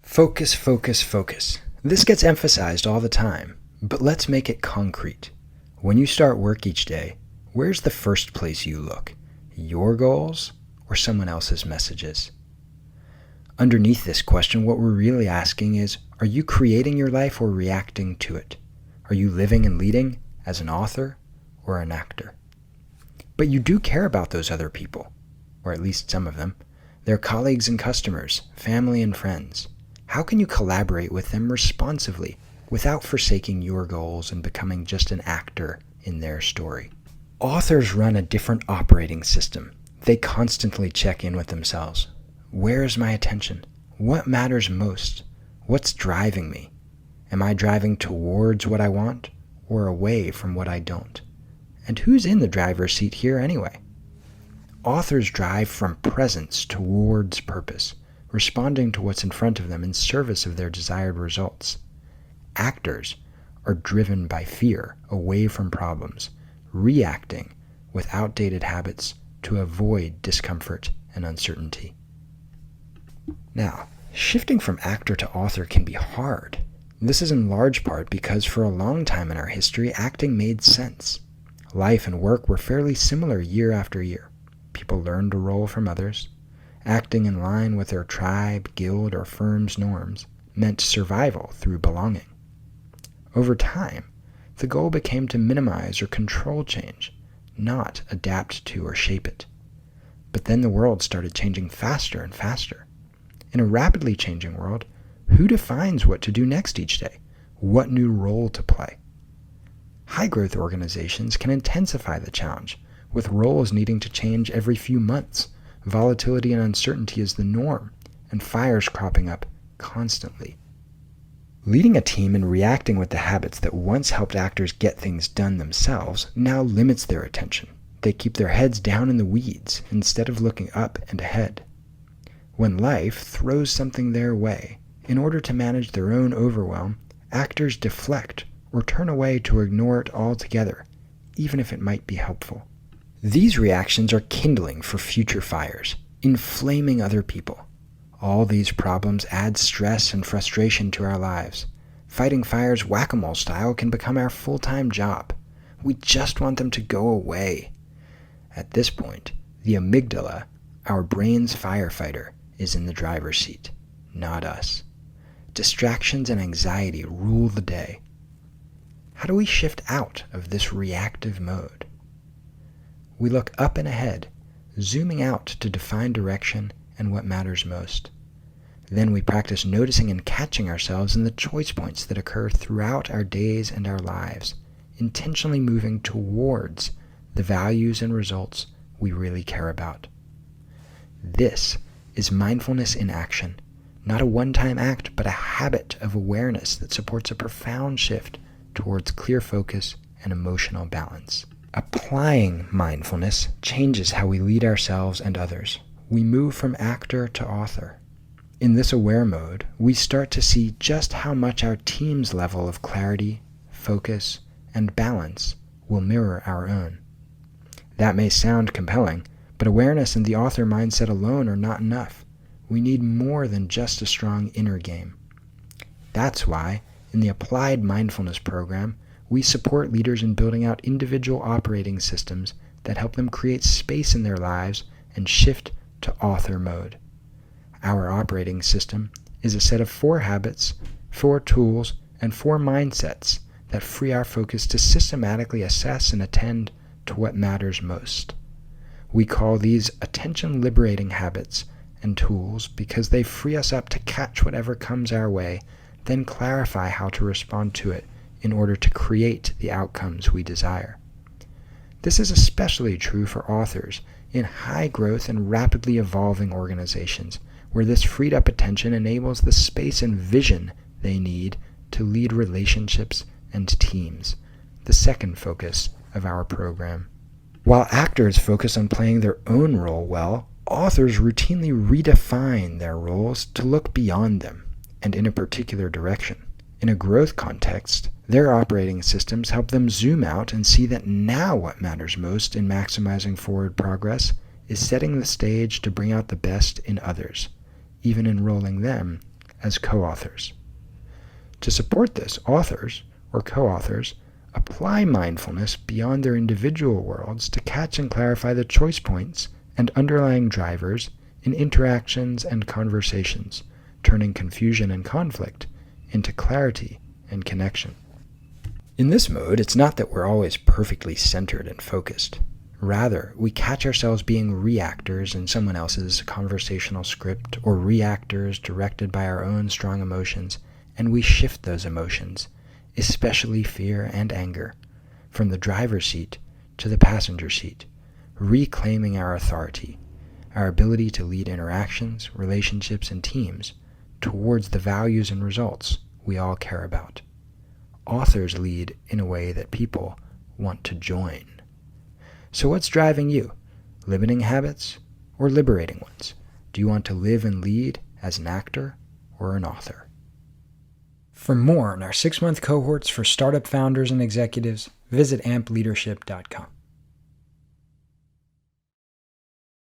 Focus, focus, focus. This gets emphasized all the time, but let's make it concrete. When you start work each day, where's the first place you look? Your goals or someone else's messages? Underneath this question, what we're really asking is, are you creating your life or reacting to it? Are you living and leading as an author or an actor? But you do care about those other people, or at least some of them. Their colleagues and customers, family and friends. How can you collaborate with them responsively without forsaking your goals and becoming just an actor in their story? Authors run a different operating system. They constantly check in with themselves. Where is my attention? What matters most? What's driving me? Am I driving towards what I want or away from what I don't? And who's in the driver's seat here anyway? Authors drive from presence towards purpose, responding to what's in front of them in service of their desired results. Actors are driven by fear, away from problems, reacting with outdated habits to avoid discomfort and uncertainty. Now, shifting from actor to author can be hard. This is in large part because for a long time in our history, acting made sense. Life and work were fairly similar year after year. People learned a role from others. Acting in line with their tribe, guild, or firm's norms meant survival through belonging. Over time, the goal became to minimize or control change, not adapt to or shape it. But then the world started changing faster and faster. In a rapidly changing world, who defines what to do next each day? What new role to play? High-growth organizations can intensify the challenge, with roles needing to change every few months. Volatility and uncertainty is the norm, and fires cropping up constantly. Leading a team and reacting with the habits that once helped actors get things done themselves now limits their attention. They keep their heads down in the weeds instead of looking up and ahead. When life throws something their way, in order to manage their own overwhelm, actors deflect or turn away to ignore it altogether, even if it might be helpful. These reactions are kindling for future fires, inflaming other people. All these problems add stress and frustration to our lives. Fighting fires whack-a-mole style can become our full-time job. We just want them to go away. At this point, the amygdala, our brain's firefighter, is in the driver's seat, not us. Distractions and anxiety rule the day. How do we shift out of this reactive mode? We look up and ahead, zooming out to define direction and what matters most. Then we practice noticing and catching ourselves in the choice points that occur throughout our days and our lives, intentionally moving towards the values and results we really care about. This is mindfulness in action, not a one-time act, but a habit of awareness that supports a profound shift towards clear focus and emotional balance. Applying mindfulness changes how we lead ourselves and others. We move from actor to author. In this aware mode, we start to see just how much our team's level of clarity, focus, and balance will mirror our own. That may sound compelling, but awareness and the author mindset alone are not enough. We need more than just a strong inner game. That's why, in the Applied Mindfulness Program, we support leaders in building out individual operating systems that help them create space in their lives and shift to author mode. Our operating system is a set of 4 habits, 4 tools, and 4 mindsets that free our focus to systematically assess and attend to what matters most. We call these attention-liberating habits and tools because they free us up to catch whatever comes our way, then clarify how to respond to it in order to create the outcomes we desire. This is especially true for authors in high-growth and rapidly evolving organizations, where this freed-up attention enables the space and vision they need to lead relationships and teams, the second focus of our program. While actors focus on playing their own role well, authors routinely redefine their roles to look beyond them and in a particular direction. In a growth context, their operating systems help them zoom out and see that now what matters most in maximizing forward progress is setting the stage to bring out the best in others, even enrolling them as co-authors. To support this, authors or co-authors apply mindfulness beyond their individual worlds to catch and clarify the choice points and underlying drivers in interactions and conversations, turning confusion and conflict into clarity and connection. In this mode, it's not that we're always perfectly centered and focused. Rather, we catch ourselves being reactors in someone else's conversational script or reactors directed by our own strong emotions, and we shift those emotions, especially fear and anger, from the driver's seat to the passenger seat, reclaiming our authority, our ability to lead interactions, relationships, and teams towards the values and results we all care about. Authors lead in a way that people want to join. So what's driving you? Limiting habits or liberating ones? Do you want to live and lead as an actor or an author? For more on our 6-month cohorts for startup founders and executives, visit ampleadership.com.